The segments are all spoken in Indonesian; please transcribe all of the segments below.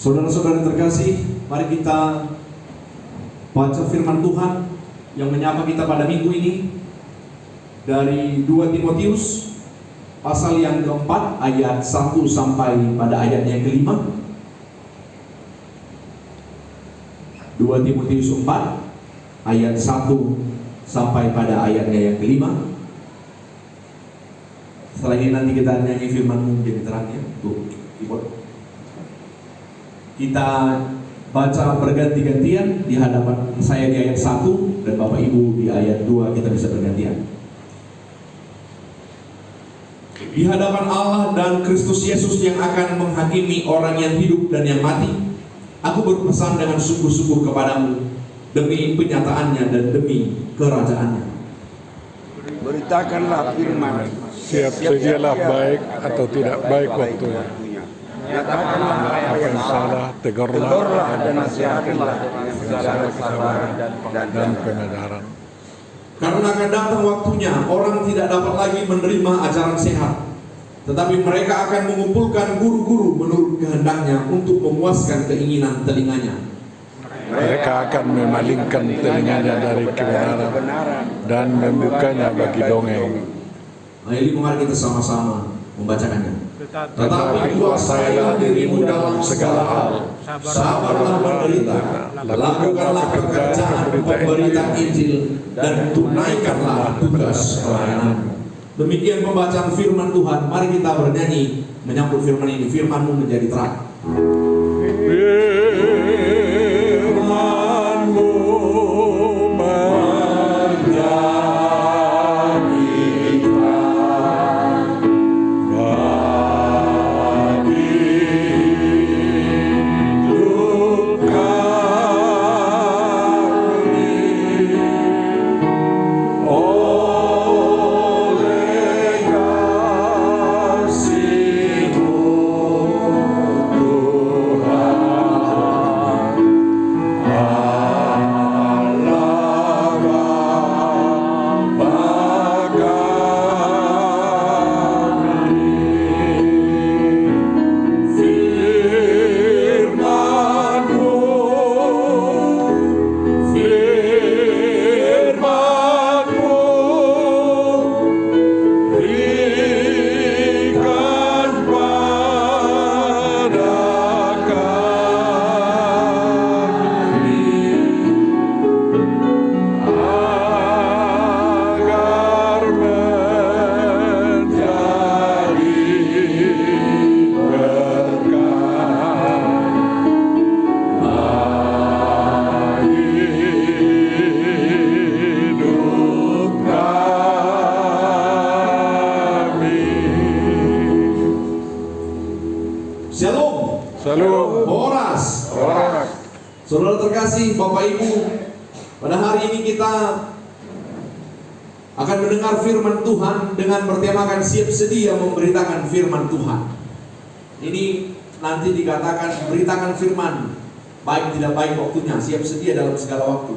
Saudara-saudara terkasih, mari kita baca firman Tuhan yang menyapa kita pada minggu ini dari 2 Timotius pasal yang keempat ayat 1 sampai pada ayat yang kelima. 2 Timotius 4 ayat 1 sampai pada ayatnya yang kelima. Setelah ini nanti kita nyanyi firman-Mu menjadi terang ya. Kita baca berganti-gantian di hadapan saya di ayat 1 dan Bapak Ibu di ayat 2, kita bisa bergantian. Di hadapan Allah dan Kristus Yesus yang akan menghakimi orang yang hidup dan yang mati, aku berpesan dengan sungguh-sungguh kepadamu demi penyataannya dan demi kerajaannya. Beritakanlah firman, siap sedialah baik atau tidak baik waktunya. Nyatakanlah apa yang salah, tegurlah dan nasihatkanlah dengan segala kesabaran dan pengajaran. Karena akan datang waktunya orang tidak dapat lagi menerima ajaran sehat, tetapi mereka akan mengumpulkan guru-guru menurut kehendaknya untuk memuaskan keinginan telinganya. Mereka akan memalingkan telinganya dari kebenaran dan membukanya bagi dongeng. Mari kita sama-sama membacakannya. Tetapi kuasailah dirimu dalam segala hal, sabarlah menderita, lakukanlah pekerjaan pemberitaan Injil, dan tunaikanlah tugas pelayanan. Demikian pembacaan firman Tuhan. Mari kita bernyanyi menyambut firman ini. Firman-Mu menjadi terang. Saudara terkasih, Bapak Ibu, pada hari ini kita akan mendengar firman Tuhan dengan bertemakan siap sedia memberitakan firman Tuhan. Ini nanti dikatakan beritakan firman, baik tidak baik waktunya, siap sedia dalam segala waktu.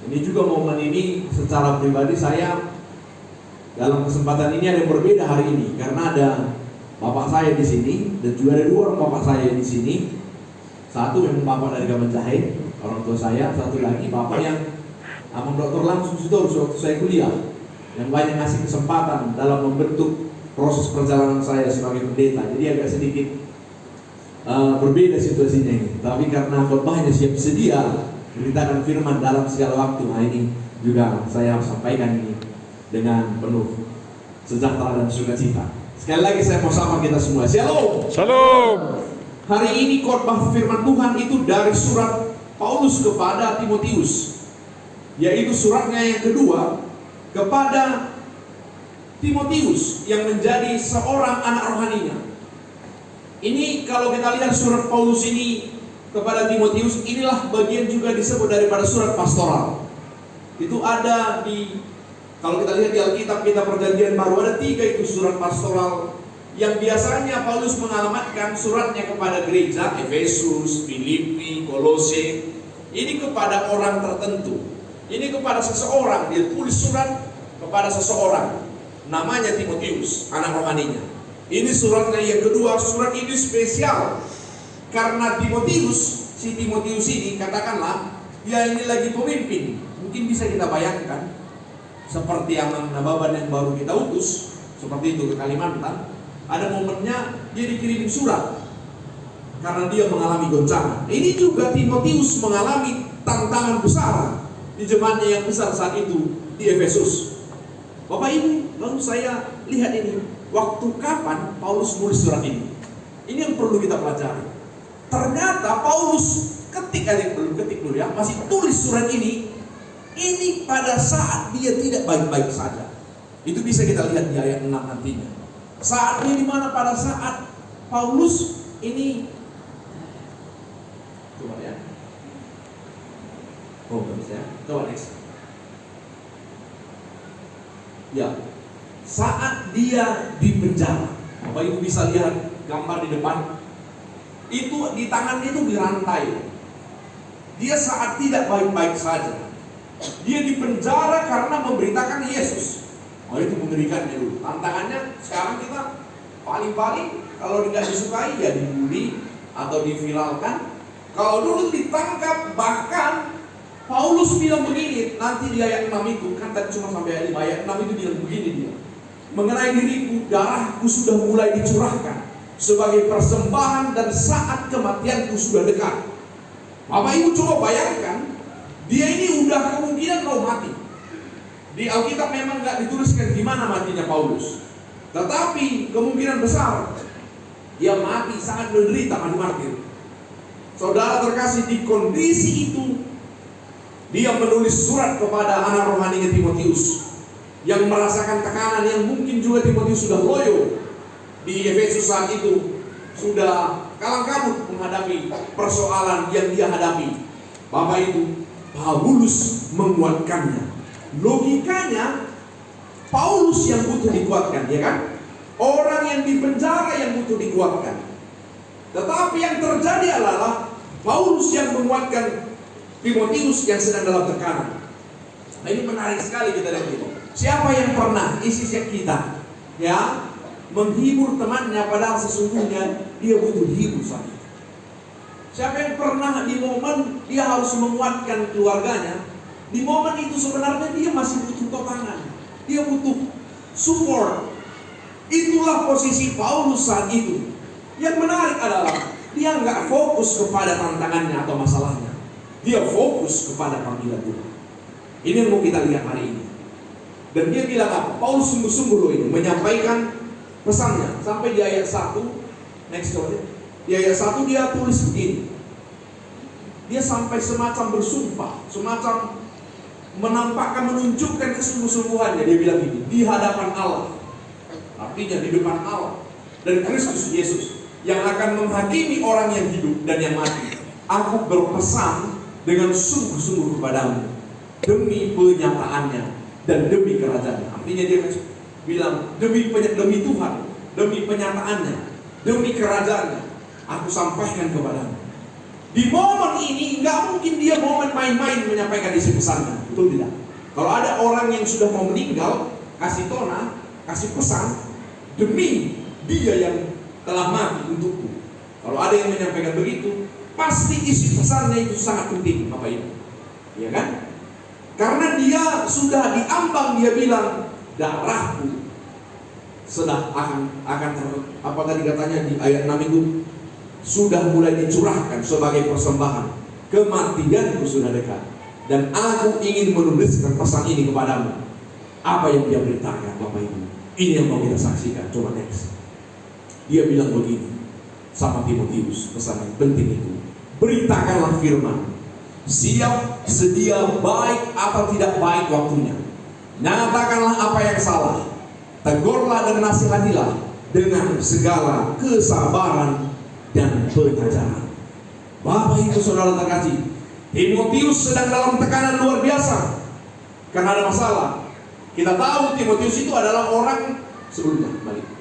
Ini juga momen ini secara pribadi saya dalam kesempatan ini ada yang berbeda hari ini, karena ada bapak saya di sini dan juga ada 2 orang bapak saya di sini. Satu memang bapak dari Kamen Jahe, orang tua saya. Satu lagi bapak yang mendokter langsung waktu saya kuliah, yang banyak ngasih kesempatan dalam membentuk proses perjalanan saya sebagai pendeta. Jadi agak sedikit berbeda situasinya ini. Tapi karena khotbahnya siap sedia beritakan firman dalam segala waktu, nah ini juga saya sampaikan ini dengan penuh sejahtera dan sukacita. Sekali lagi saya mau sapa kita semua. Shalom. Shalom. Hari ini khotbah firman Tuhan itu dari surat Paulus kepada Timotius, yaitu suratnya yang kedua kepada Timotius yang menjadi seorang anak rohaninya. Ini kalau kita lihat surat Paulus ini kepada Timotius, inilah bagian juga disebut daripada surat pastoral. Itu ada di, kalau kita lihat di Alkitab kita Perjanjian Baru, ada 3 itu surat pastoral yang biasanya Paulus mengalamatkan suratnya kepada gereja Efesus, Filipi, Kolose. Ini kepada orang tertentu, ini kepada seseorang. Dia tulis surat kepada seseorang, namanya Timotius, anak rohaninya. Ini suratnya yang kedua. Surat ini spesial Karena si Timotius ini katakanlah dia ini lagi pemimpin. Mungkin bisa kita bayangkan seperti Amang Nababan yang baru kita utus, seperti itu ke Kalimantan. Ada momennya dia dikirim surat karena dia mengalami goncangan. Ini juga Timotius mengalami tantangan besar di jemaatnya yang besar saat itu di Efesus. Bapak Ibu, lalu saya lihat ini, waktu kapan Paulus nulis surat ini? Ini yang perlu kita pelajari. Ternyata Paulus ketik dulu ya, masih tulis surat ini pada saat dia tidak baik-baik saja. Itu bisa kita lihat di ayat 6 nantinya. Saatnya dimana pada saat Paulus ini, coba ya, bisa ya, coba next. Ya, saat dia di penjara, Bapak Ibu bisa lihat gambar di depan. Itu di tangannya itu dirantai. Dia saat tidak baik-baik saja. Dia di penjara karena memberitakan Yesus. Oh, itu mengerikannya dulu. Tantangannya sekarang kita paling-paling kalau tidak disukai ya dibully atau diviralkan. Kalau dulu ditangkap, bahkan Paulus bilang begini, nanti di ayat 6 itu, kan tadi cuma sampai ayat 5, ayat 6 itu bilang begini dia. Mengenai diriku, darahku sudah mulai dicurahkan sebagai persembahan dan saat kematianku sudah dekat. Bapak Ibu coba bayangkan, dia ini udah kemungkinan mau mati. Di Alkitab memang nggak dituliskan gimana matinya Paulus, tetapi kemungkinan besar dia mati sangat menderita, mati martir. Saudara terkasih, di kondisi itu dia menulis surat kepada anak rohaninya Timotius yang merasakan tekanan yang mungkin juga Timotius sudah loyo di Efesus saat itu, sudah kalang kabut menghadapi persoalan yang dia hadapi. Bapak itu Paulus menguatkannya. Logikanya Paulus yang butuh dikuatkan, ya kan? Orang yang di penjara yang butuh dikuatkan. Tetapi yang terjadi adalah Paulus yang menguatkan Timotius yang sedang dalam tekanan. Nah, ini menarik sekali kita lihat ini. Siapa yang pernah isi kita, ya, menghibur temannya padahal sesungguhnya dia butuh hibur saja. Siapa yang pernah di momen dia harus menguatkan keluarganya, di momen itu sebenarnya dia masih butuh totangan, dia butuh support. Itulah posisi Paulus saat itu. Yang menarik adalah dia nggak fokus kepada tantangannya atau masalahnya, dia fokus kepada panggilan Tuhan. Ini yang mau kita lihat hari ini. Dan dia bilang apa? Paulus sungguh-sungguh loh ini menyampaikan pesannya. Sampai di ayat 1, next coba. Di ayat 1 dia tulis begini. Dia sampai semacam bersumpah, semacam menampakkan, menunjukkan kesungguh-sungguhannya. Dia bilang gini, di hadapan Allah, artinya di depan Allah dan Kristus Yesus yang akan menghakimi orang yang hidup dan yang mati, aku berpesan dengan sungguh-sungguh kepadamu demi penyataannya dan demi kerajaannya. Artinya dia bilang demi Tuhan, demi penyataannya, demi kerajaannya, aku sampaikan kepadamu. Di momen ini nggak mungkin dia momen main-main menyampaikan isi pesannya, betul tidak? Kalau ada orang yang sudah mau meninggal, kasih tona, kasih pesan demi dia yang telah mati untukku. Kalau ada yang menyampaikan begitu, pasti isi pesannya itu sangat penting, Bapak Ibu, ya kan? Karena dia sudah diambang, dia bilang darahku sudah akan apa tadi katanya di ayat 6 itu, sudah mulai dicurahkan sebagai persembahan, kematianku sudah dekat, dan aku ingin menuliskan pesan ini kepadamu. Apa yang dia beritakan, Bapak Ibu, ini yang mau kita saksikan. Coba next. Dia bilang begini sama Timotius, pesan yang penting itu, beritakanlah firman, siap sedia baik atau tidak baik waktunya, nyatakanlah apa yang salah, tegurlah dan nasihatilah dengan segala kesabaran dan pengajaran. Bapak Ibu Saudara terkasih, Timotius sedang dalam tekanan luar biasa karena ada masalah. Kita tahu Timotius itu adalah orang sebelumnya,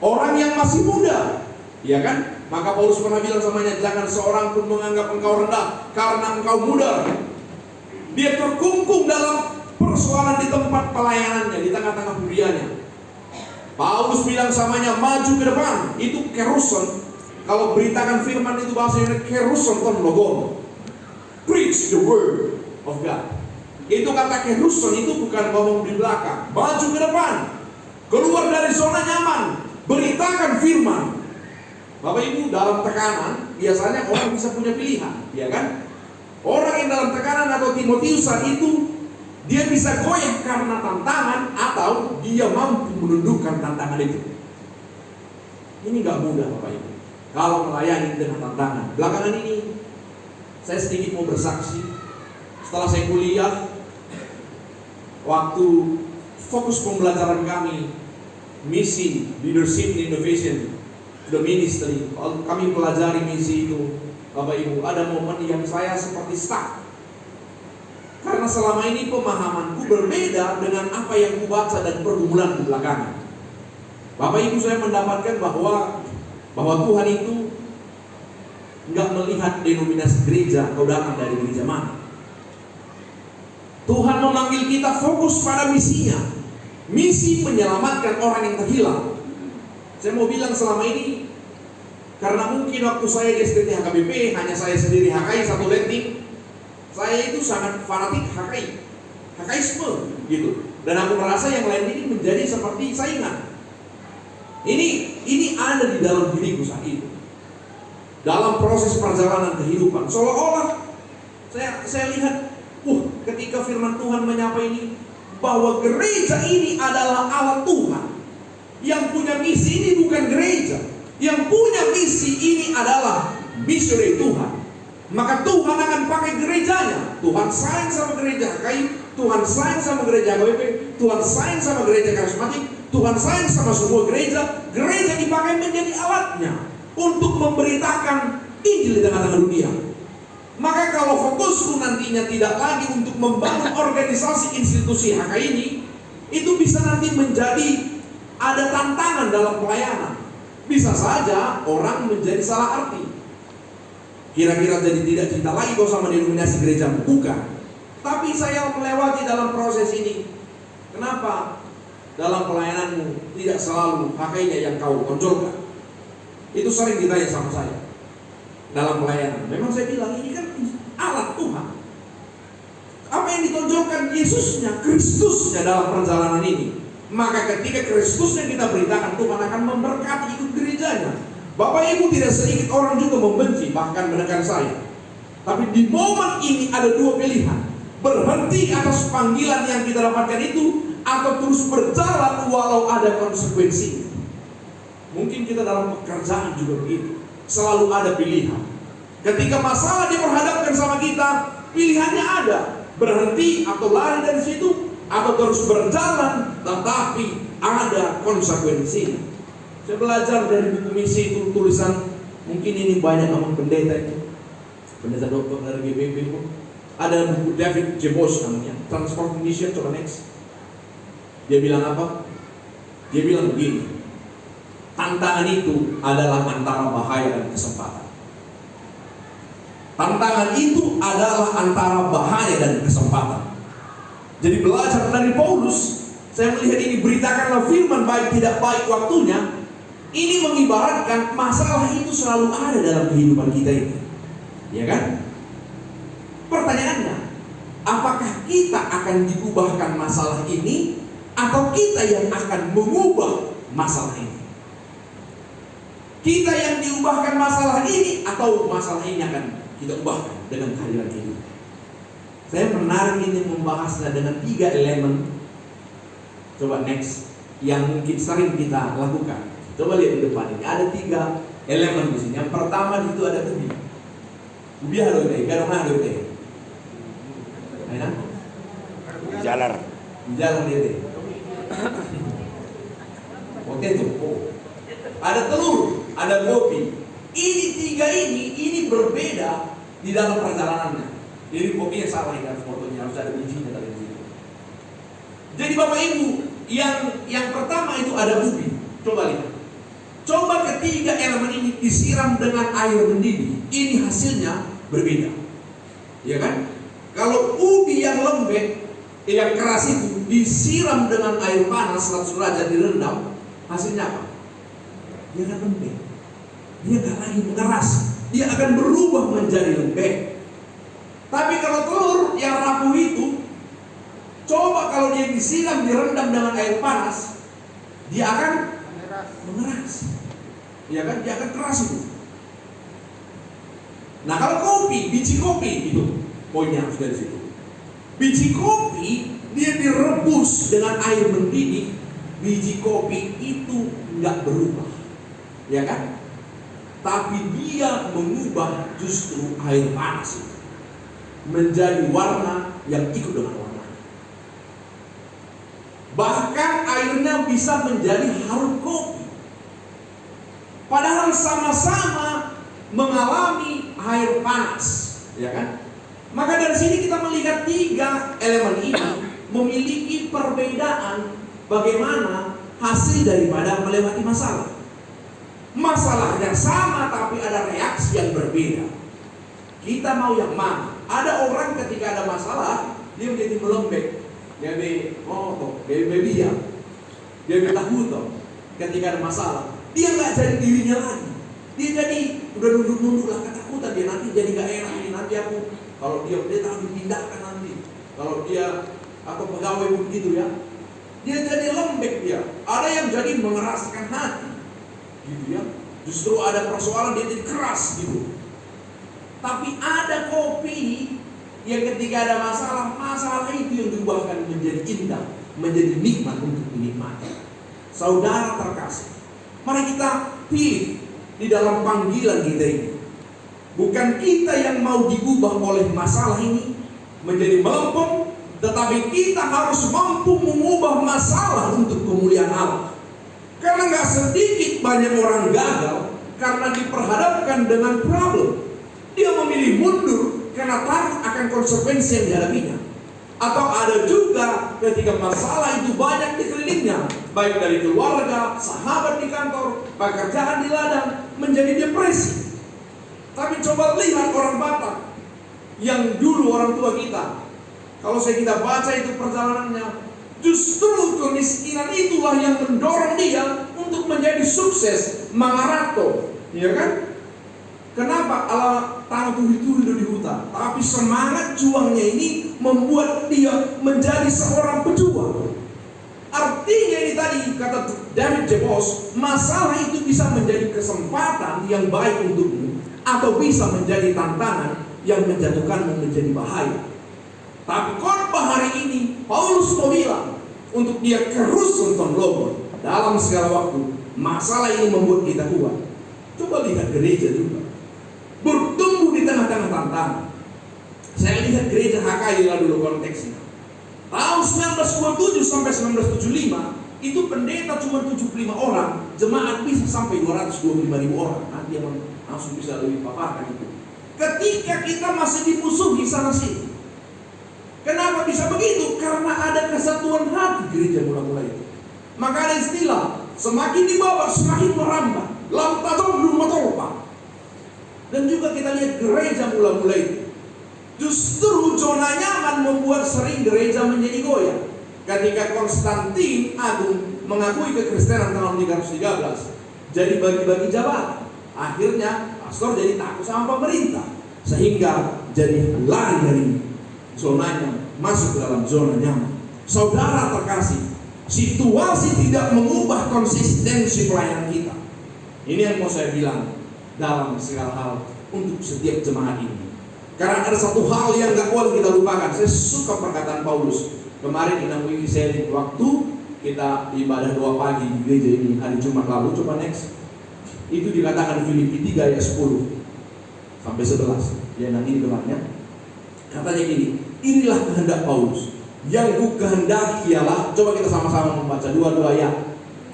orang yang masih muda, ya kan? Maka Paulus pernah bilang samanya, jangan seorang pun menganggap engkau rendah karena engkau muda. Dia terkungkung dalam persoalan di tempat pelayanannya, di tengah-tengah budianya. Paulus bilang samanya, maju ke depan. Itu keruson, Kalau beritakan firman itu bahasanya keruson ton logon. Preach the word of God. Itu kata keruson itu bukan ngomong di belakang, maju ke depan, keluar dari zona nyaman, beritakan firman. Bapak Ibu, dalam tekanan biasanya orang bisa punya pilihan, ya kan? Orang yang dalam tekanan atau Timotius saat itu, dia bisa goyah karena tantangan atau dia mampu menundukkan tantangan itu. Ini gak mudah Bapak Ibu kalau melayani dengan tantangan. Belakangan ini saya sedikit mau bersaksi. Setelah saya kuliah, waktu fokus pembelajaran kami misi leadership and innovation the ministry, kami pelajari misi itu, Bapak Ibu, ada momen yang saya seperti stuck. Karena selama ini pemahamanku berbeda dengan apa yang kubaca dan pergumulan di belakangan. Bapak Ibu, saya mendapatkan bahwa Tuhan itu nggak melihat denominasi gereja, kau datang dari gereja mana. Tuhan memanggil kita fokus pada misinya. Misi menyelamatkan orang yang terhilang. Saya mau bilang selama ini, karena mungkin waktu saya di STT HKBP hanya saya sendiri HKI satu letting, saya itu sangat fanatik HKIisme gitu. Dan aku merasa yang lain ini menjadi seperti saingan. Ini ada di dalam diriku saat itu. Dalam proses perjalanan kehidupan, seolah-olah saya lihat, ketika firman Tuhan menyapa ini, bahwa gereja ini adalah alat Tuhan. Yang punya misi ini bukan gereja. Yang punya misi ini adalah missionary Tuhan. Maka Tuhan akan pakai gerejanya. Tuhan sayang sama gereja HKI, Tuhan sayang sama gereja HKBP, Tuhan sayang sama gereja karismatik, Tuhan sayang sama semua gereja. Gereja dipakai menjadi alatnya untuk memberitakan Injil di tengah-tengah dunia. Maka kalau fokusku nantinya tidak lagi untuk membangun organisasi institusi HKI ini, itu bisa nanti menjadi ada tantangan dalam pelayanan. Bisa saja orang menjadi salah arti. Kira-kira jadi tidak cinta lagi kau sama denominasi gereja, bukan. Tapi saya melewati dalam proses ini. Kenapa? Dalam pelayananmu tidak selalu HKI-nya yang kau tonjolkan. Itu sering ditanya sama saya dalam pelayanan. Memang saya bilang ini kan alat Tuhan. Apa yang ditonjolkan? Yesusnya, Kristusnya dalam perjalanan ini. Maka ketika Kristusnya kita beritakan, Tuhan akan memberkati ikut gerejanya. Bapak Ibu, tidak sedikit orang juga membenci, bahkan menekan saya. Tapi di momen ini ada dua pilihan: berhenti atas panggilan yang kita dapatkan itu, atau terus berjalan walau ada konsekuensi. Mungkin kita dalam pekerjaan juga begitu, selalu ada pilihan. Ketika masalah diperhadapkan sama kita, pilihannya ada: berhenti atau lari dari situ, atau terus berjalan tetapi ada konsekuensinya. Saya belajar dari buku misi itu, tulisan, mungkin ini banyak nama pendeta itu, pendeta dokter dari GBB pun. Ada buku David J. Bosch namanya, Transform Mission. Coba next. Dia bilang apa? Dia bilang begini: tantangan itu adalah antara bahaya dan kesempatan. Tantangan itu adalah antara bahaya dan kesempatan. Jadi belajar dari Paulus, saya melihat ini, beritakanlah firman baik tidak baik waktunya. Ini mengibaratkan masalah itu selalu ada dalam kehidupan kita ini, ya kan? Pertanyaannya, apakah kita akan diubahkan masalah ini, atau kita yang akan mengubah masalah ini? Kita yang diubahkan masalah ini, atau masalah ini akan kita ubahkan dengan kehadiran kita? Saya menarik ini membahasnya dengan 3 elemen. Coba next, yang mungkin sering kita lakukan. Coba lihat di depan ini, ada 3 elemen di sini. Yang pertama di situ ada ubi. Ubi halo teh, garong halo teh. Aina? Jalar. Jalar dia teh. Oke tuh. Ada telur, ada kopi. Ini 3 ini berbeda di dalam perjalanannya. Jadi kopinya salah kan fotonya, harus ada bijinya dari situ. Jadi Bapak Ibu, yang pertama itu ada ubi. Coba lihat. Coba ketiga elemen ini disiram dengan air mendidih, ini hasilnya berbeda. Ya kan? Kalau ubi yang lembek, yang keras itu disiram dengan air panas 100 derajat direndam, hasilnya apa? Dia akan lembek. dia nggak lagi mengeras, dia akan berubah menjadi lembek. Tapi kalau telur yang rapuh itu, coba kalau dia disiram, direndam dengan air panas, dia akan mengeras. Ya kan, dia akan keras itu. Nah kalau kopi, biji kopi itu poinnya harus dari situ. Biji kopi dia direbus dengan air mendidih, biji kopi itu nggak berubah, ya kan? Tapi dia mengubah justru air panas itu menjadi warna yang ikut dengan warna. Bahkan airnya bisa menjadi harum kopi. Padahal sama-sama mengalami air panas, ya kan? Maka dari sini kita melihat 3 elemen ini memiliki perbedaan bagaimana hasil daripada melewati masalah. Masalahnya sama tapi ada reaksi yang berbeda. Kita mau yang mana? Ada orang ketika ada masalah, dia menjadi melembek. Dia diam. Dia takut. Ketika ada masalah, dia nggak jadi dirinya lagi. Dia jadi udah nunduk-nunduk lah, ketakutan dia nanti jadi nggak enak ini, nanti aku kalau dia tahu dipindahkan nanti. Kalau dia atau pegawai begitu ya, dia jadi lembek dia. Ada yang jadi mengeraskan hati, gitu ya. Justru ada persoalan dia jadi keras gitu. Tapi ada kopi yang ketika ada masalah itu yang diubahkan menjadi indah, menjadi nikmat untuk dinikmati. Saudara terkasih, mari kita pilih di dalam panggilan kita ini. Bukan kita yang mau diubah oleh masalah ini menjadi melempem, tetapi kita harus mampu mengubah masalah untuk kemuliaan Allah. Karena gak sedikit banyak orang gagal karena diperhadapkan dengan problem. Dia memilih mundur karena takut akan konsekuensi yang dihadapinya. Atau ada juga ketika masalah itu banyak dikelilingnya, baik dari keluarga, sahabat di kantor, pekerjaan di ladang, menjadi depresi. Tapi coba lihat orang Batak yang dulu orang tua kita. Kalau kita baca itu perjalanannya, justru kemiskinan itulah yang mendorong dia untuk menjadi sukses, mangarato, ya kan? Kenapa? Allah tanah turi-turi di hutan, tapi semangat juangnya ini membuat dia menjadi seorang pejuang. Artinya ini tadi kata David Jebos, masalah itu bisa menjadi kesempatan yang baik untukmu, atau bisa menjadi tantangan yang menjatuhkanmu menjadi bahaya. Tapi khotbah hari ini Paulus mau bilang untuk dia kerus nonton logo dalam segala waktu. Masalah ini membuat kita kuat. Coba lihat gereja juga bertumbuh di tengah-tengah tantangan. Saya lihat gereja HKI lah dulu konteksnya. Tahun 1927 sampai 1975 itu pendeta cuma 75 orang, jemaat bisa sampai 225.000 orang. Nanti yang langsung bisa lebih paparkan itu. Ketika kita masih dimusuhi sana sini. Kenapa bisa begitu? Karena ada kesatuan hati gereja mula-mula itu. Maka ada istilah, semakin dibawa semakin merambah. Lam tajam belum matolpa. Dan juga kita lihat gereja mula-mula itu. Justru zona nyaman membuat sering gereja menjadi goyah. Ketika Konstantin Agung mengakui kekristenan tahun 313, jadi bagi-bagi jabatan. Akhirnya pastor jadi takut sama pemerintah, sehingga jadi lari dari zonanya masuk ke dalam zona nyaman. Saudara terkasih, situasi tidak mengubah konsistensi pelayanan kita. Ini yang mau saya bilang dalam segala hal untuk setiap jemaat ini. Karena ada satu hal yang gak boleh kita lupakan. Saya suka perkataan Paulus. Kemarin kita mengikuti sharing waktu kita ibadah 2 pagi di gereja ini hari Jumat lalu. Coba next. Itu dikatakan Filipi 3 ayat 10 sampai 11. Ya nanti di depannya. Katanya gini, inilah kehendak Paulus. Yang ku kehendaki ialah, coba kita sama-sama membaca 2 ayat.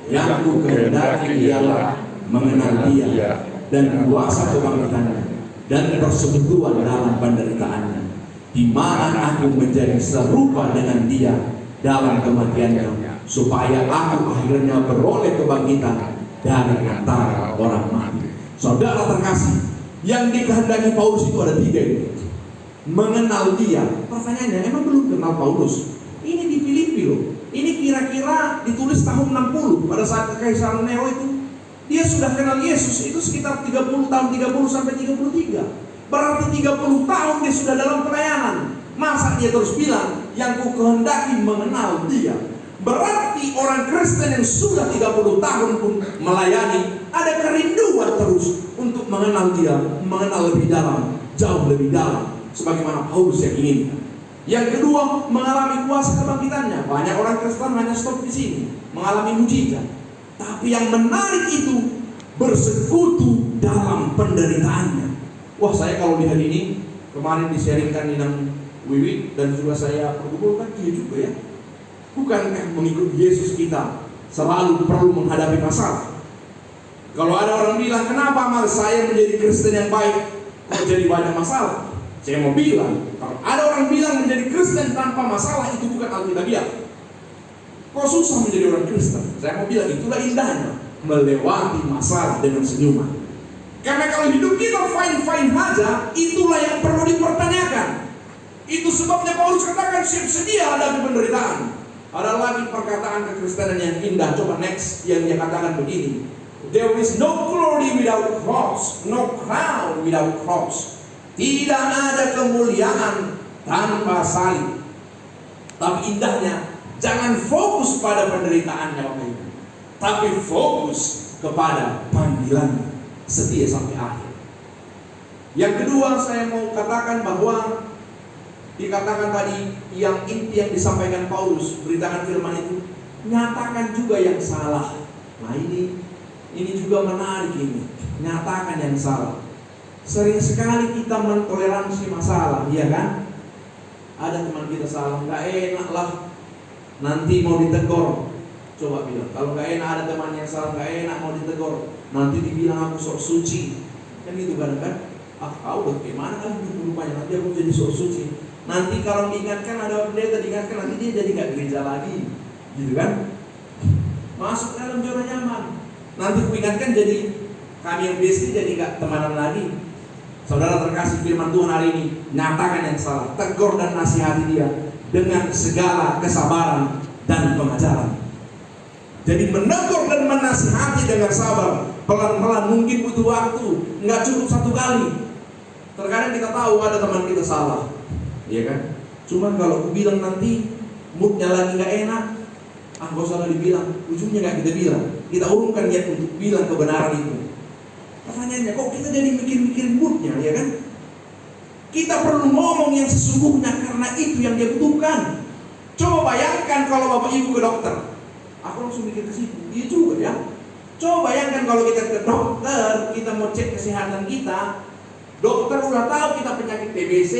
Yang ku kehendaki ialah mengenal Dia dan kuasa kebangkitannya dan persekutuan dalam penderitaannya, di mana aku menjadi serupa dengan Dia dalam kematiannya, supaya aku akhirnya beroleh kebangkitan dari antara orang mati. Saudara terkasih, yang dikehendaki Paulus itu ada 3 ini. Mengenal Dia. Pertanyaannya, emang belum kenal Paulus? Ini di Filipi loh. Ini kira-kira ditulis tahun 60 pada saat Kekaisaran Nero itu. Dia sudah kenal Yesus itu sekitar 30 tahun, 30 sampai 33. Berarti 30 tahun dia sudah dalam pelayanan. Masa dia terus bilang, yang ku kehendaki mengenal dia. Berarti orang Kristen yang sudah 30 tahun pun melayani, ada kerinduan terus untuk mengenal dia, mengenal lebih dalam, jauh lebih dalam, sebagaimana Paulus yang inginkan. Yang kedua, mengalami kuasa kebangkitannya. Banyak orang Kristen hanya stop di sini, mengalami mujizat. Tapi yang menarik itu bersekutu dalam penderitaannya. Wah, saya kalau lihat ini, kemarin di-sharingkan Ninang Wiwi dan juga saya pergumulkan, iya juga ya. Bukankah mengikut Yesus kita selalu perlu menghadapi masalah? Kalau ada orang bilang, kenapa amal saya menjadi Kristen yang baik kok jadi banyak masalah? Saya mau bilang, kalau ada orang bilang menjadi Kristen tanpa masalah, itu bukan alkitabiah. Kok susah menjadi orang Kristen? Saya mau bilang, itulah indahnya melewati masalah dengan senyuman. Karena kalau hidup kita fine-fine aja, itulah yang perlu dipertanyakan. Itu sebabnya Paulus katakan siap sedia hadapi penderitaan. Ada lagi perkataan kekristenan yang indah. Coba next, yang dia katakan begini. There is no glory without cross, no crown without cross. Tidak ada kemuliaan tanpa salib. Tapi indahnya, jangan fokus pada penderitaannya Bapak Ibu, tapi fokus kepada panggilan setia sampai akhir. Yang kedua, saya mau katakan bahwa dikatakan tadi yang inti yang disampaikan Paulus, beritakan firman itu, nyatakan juga yang salah. Nah ini juga menarik ini, nyatakan yang salah. Sering sekali kita mentoleransi masalah, iya kan? Ada teman kita salah, nggak enak lah, nanti mau ditegur. Coba bilang, kalau nggak enak ada teman yang salah, nggak enak mau ditegur, nanti dibilang aku sok suci, kan gitu kan? Kau udah gimana kan hidup rupanya, nanti aku jadi sok suci. Nanti kalau diingatkan ada pendeta diingatkan, nanti dia jadi nggak gereja lagi, gitu kan? Masuk dalam zona nyaman. Nanti ku ingatkan jadi kami yang besti jadi nggak temanan lagi. Saudara terkasih, firman Tuhan hari ini, nyatakan yang salah, tegur dan nasihati dia dengan segala kesabaran dan pengajaran. Jadi menegur dan menasihati dengan sabar, pelan-pelan, mungkin butuh waktu, nggak cukup satu kali. Terkadang kita tahu ada teman kita salah, iya kan? Cuma kalau aku bilang nanti moodnya lagi nggak enak, gak usah dibilang, ujungnya nggak kita bilang, kita urungkan niat untuk bilang kebenaran itu. Pertanyaannya, kok kita jadi mikir-mikir moodnya, ya kan? Kita perlu ngomong yang sesungguhnya karena itu yang dia butuhkan. Coba bayangkan kalau Bapak Ibu ke dokter, aku langsung mikir ke situ, dia juga ya. Coba bayangkan kalau kita ke dokter, kita mau cek kesehatan kita, dokter udah tahu kita penyakit TBC,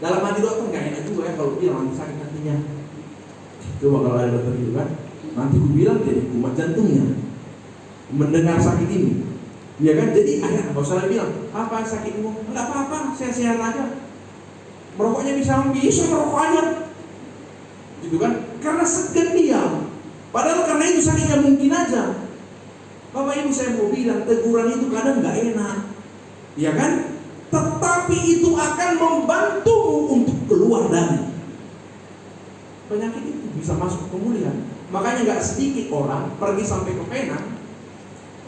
dalam hati dokter nggak enak juga ya kalau bilang nanti sakit hatinya. Coba kalau ada dokter itu kan, nanti gue bilang jadi kumat jantungnya mendengar sakit ini, ya kan? Jadi akhirnya nggak usah bilang apa sakitmu, nggak apa-apa, sehat-sehat aja. Merokoknya bisa merokok aja, gitu kan? Karena segan dia. Padahal karena itu sakitnya mungkin aja. Bapak Ibu, saya mau bilang teguran itu kadang nggak enak, ya kan? Tetapi itu akan membantu untuk keluar dari penyakit itu, bisa masuk pemulihan. Makanya nggak sedikit orang pergi sampai ke Penang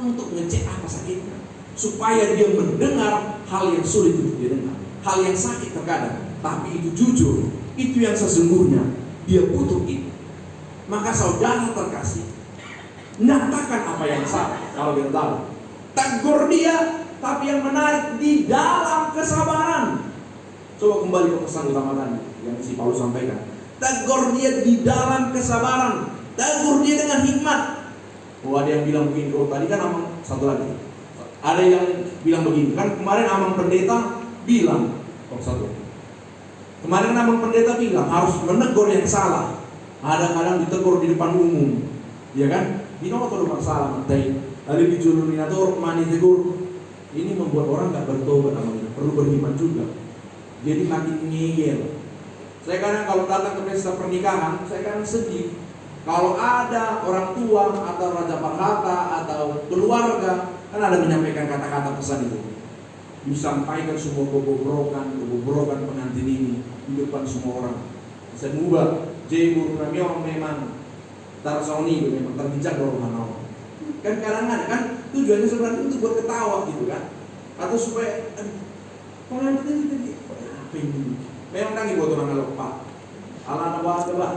untuk ngecek apa sakitnya, supaya dia mendengar hal yang sulit untuk didengar, hal yang sakit terkadang, tapi itu jujur, itu yang sesungguhnya dia butuh itu. Maka saudara terkasih, nyatakan apa yang salah kalau dia tahu, tegur dia, tapi yang menarik di dalam kesabaran. Coba kembali ke pesan utama tadi yang si Paulus sampaikan. Tegur dia di dalam kesabaran, tegur dia dengan hikmat. Oh, ada yang bilang begini, oh tadi kan Amang, satu lagi, ada yang bilang begini, kan kemarin Amang Pendeta bilang, oh satu, kemarin Amang Pendeta bilang harus menegur yang salah. Ada kadang ditegur di depan umum, ya kan? Ini atau depan salah, matai. Ada dijulurin atau mani tegur. Ini membuat orang nggak bertobat, namanya perlu beriman juga. Jadi makin ngeyel. Saya kadang kalau datang ke pesta pernikahan, saya kadang sedih. Kalau ada orang tua atau raja Pakhata atau keluarga, kan ada menyampaikan kata-kata pesan itu, disampaikan semua kebobrokan pengantin ini di depan semua orang. Saya mengubah, jebur kami orang memang tarsoni, memang terjejak rohani. Kan kadang-kadang kan tujuannya sebenarnya untuk buat ketawa gitu kan, atau supaya pengantin tadi apa ini? Memang nanti buat orang lupa. Ala nawa coba,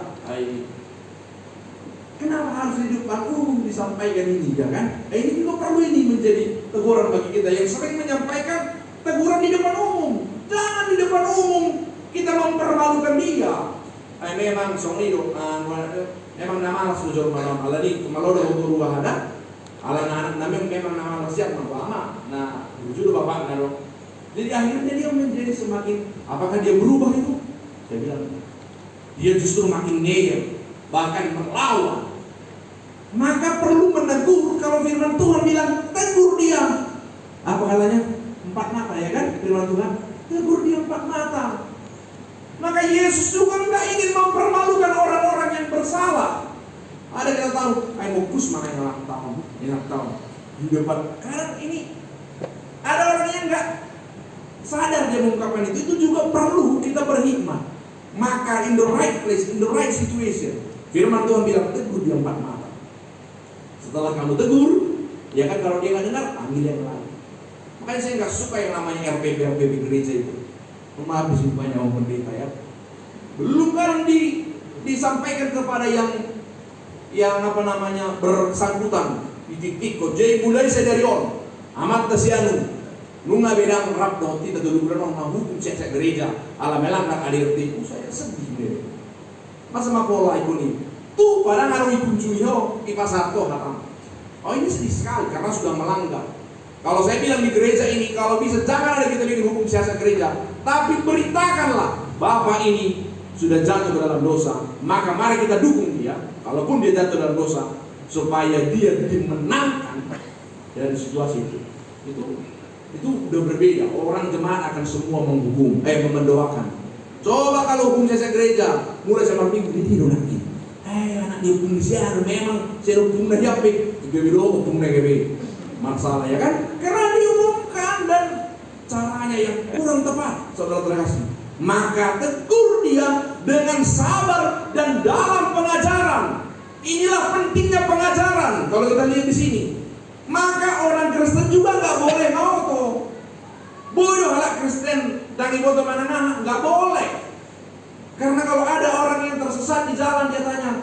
kenapa harus di depan umum disampaikan ini ya kan? Ini juga perlu ini menjadi teguran bagi kita yang sering menyampaikan teguran di depan umum. Jangan di depan umum kita mempermalukan dia. Memang songido, memang nama sujud malam alani kemalodo untuk wahada. Ala anak memang nama siap nama. Nah, jujur bapak nado. Jadi akhirnya dia menjadi semakin, apakah dia berubah itu? Saya bilang, dia justru makin ngeyel, bahkan melawan. Maka perlu menegur. Kalau firman Tuhan bilang tegur dia. Apa katanya? 4 mata ya kan? Firman Tuhan tegur dia 4 mata. Maka Yesus juga tidak ingin mempermalukan orang-orang yang bersalah. Ada kita tahu, mau kus mana yang enak tahu di depan. Karena ini ada orang yang nggak sadar dia mengungkapkan itu juga perlu kita berhikmat. Maka in the right place, in the right situation, firman Tuhan bilang tegur dia 4 mata. Setelah kamu tegur, ya kan, kalau dia nggak dengar, panggil yang lain. Makanya saya nggak suka yang namanya RPP gereja itu. Menghabisi banyak orang pendeta ya. Belum kan disampaikan kepada yang apa namanya bersangkutan di titik kok jadi mulai saya dari on amat tasianu nunga bedang rap dong tidak dulu orang hukum cek gereja ala melanggar ADRT. Saya sedih deh. Masa mapola ikuni tuh padahal ngaruh kunjungi di pasar toh hatam. Oh ini sedih sekali karena sudah melanggar. Kalau saya bilang di gereja ini, kalau bisa jangan ada kita bikin hukum siasat gereja, tapi beritakanlah Bapak ini sudah jatuh ke dalam dosa, maka mari kita dukung dia, kalaupun dia jatuh dalam dosa, supaya dia dimenangkan dari situasi itu. Itu udah berbeda. Orang jemaat akan semua mendoakan. Coba kalau hukum siasat gereja, mulai sama minggu ini tidur lagi. Anak dihukum di siapa? Memang saya hukum dari apa? Tiga biro hukum dari masalah ya kan? Karena diumumkan dan caranya yang kurang tepat, saudara terkasih. Maka tegur dia dengan sabar dan dalam pengajaran. Inilah pentingnya pengajaran. Kalau kita lihat di sini, maka orang Kristen juga nggak boleh auto. Bodoh halak Kristen dan ibu teman-teman nggak boleh. Karena kalau ada orang yang tersesat di jalan, dia tanya,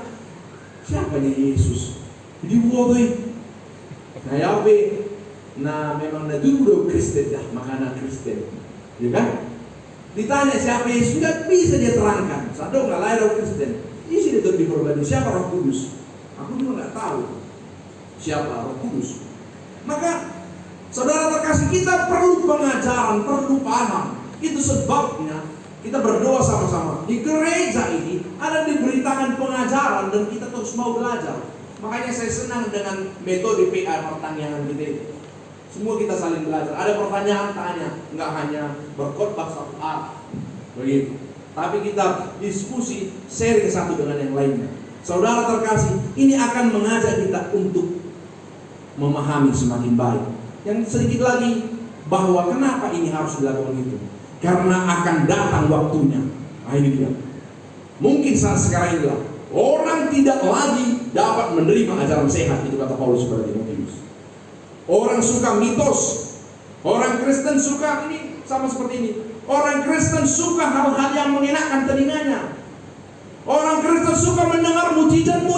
siapa nih Yesus? Jadi bodoh. Nah ya nah memang dulu Kristen dah, makanan Kristen, ya kan? Ditanya siapa Yesus, nggak bisa dia terangkan. Satu nggak lahir orang Kristen. Isi dia tuh diperbanding siapa Roh Kudus. Aku juga nggak tahu siapa Roh Kudus. Maka saudara terkasih, kita perlu pengajaran, perlu paham. Itu sebabnya kita berdoa sama-sama. Di gereja ini ada diberitakan pengajaran dan kita terus mau belajar. Makanya saya senang dengan metode PA pertanyaan kita. Semua kita saling belajar. Ada pertanyaan tanya, nggak hanya berkhotbah satu begitu. Tapi kita diskusi, sharing satu dengan yang lainnya. Saudara terkasih, ini akan mengajak kita untuk memahami semakin baik. Yang sedikit lagi bahwa kenapa ini harus dilakukan itu? Karena akan datang waktunya. Nah ini dia. Mungkin saat sekarang inilah orang tidak lagi dapat menerima ajaran sehat, itu kata Paulus kepada Timotius. Orang suka mitos. Orang Kristen suka ini sama seperti ini. Orang Kristen suka hal-hal yang mengenakan telinganya. Orang Kristen suka mendengar mujizat-mujizat.